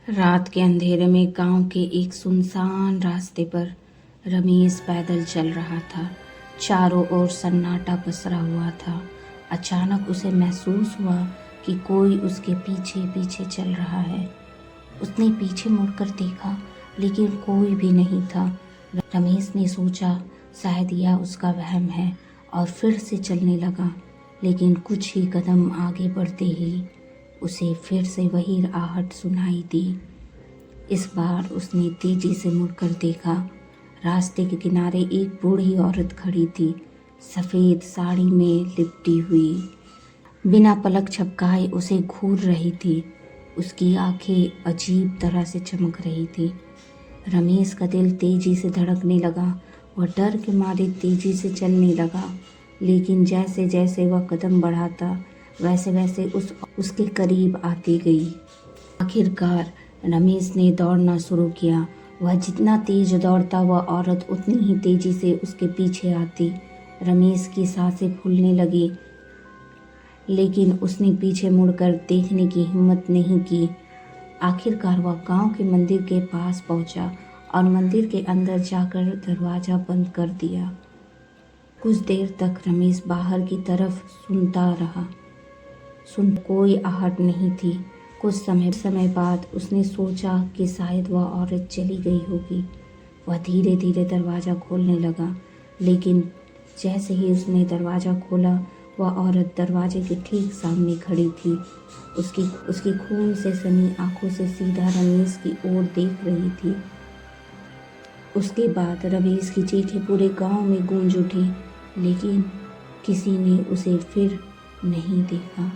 रात के अंधेरे में गांव के एक सुनसान रास्ते पर रमेश पैदल चल रहा था। चारों ओर सन्नाटा पसरा हुआ था। अचानक उसे महसूस हुआ कि कोई उसके पीछे पीछे चल रहा है। उसने पीछे मुड़कर देखा, लेकिन कोई भी नहीं था। रमेश ने सोचा शायद यह उसका वहम है और फिर से चलने लगा। लेकिन कुछ ही कदम आगे बढ़ते ही उसे फिर से वही आहट सुनाई दी। इस बार उसने तेजी से मुड़कर देखा। रास्ते के किनारे एक बूढ़ी औरत खड़ी थी, सफ़ेद साड़ी में लिपटी हुई, बिना पलक झपकाए उसे घूर रही थी। उसकी आंखें अजीब तरह से चमक रही थी। रमेश का दिल तेजी से धड़कने लगा। वह डर के मारे तेजी से चलने लगा, लेकिन जैसे जैसे वह कदम बढ़ाता वैसे वैसे उसके करीब आती गई। आखिरकार रमेश ने दौड़ना शुरू किया। वह जितना तेज दौड़ता वह औरत उतनी ही तेजी से उसके पीछे आती। रमेश की सांसें फूलने लगी, लेकिन उसने पीछे मुड़कर देखने की हिम्मत नहीं की। आखिरकार वह गांव के मंदिर के पास पहुंचा और मंदिर के अंदर जाकर दरवाज़ा बंद कर दिया। कुछ देर तक रमेश बाहर की तरफ सुनता रहा। कोई आहट नहीं थी। कुछ समय बाद उसने सोचा कि शायद वह औरत चली गई होगी। वह धीरे धीरे दरवाज़ा खोलने लगा, लेकिन जैसे ही उसने दरवाज़ा खोला वह औरत दरवाजे के ठीक सामने खड़ी थी। उसकी खून से सनी आंखों से सीधा रमेश की ओर देख रही थी। उसके बाद रमेश की चीखें पूरे गांव में गूंज उठी, लेकिन किसी ने उसे फिर नहीं देखा।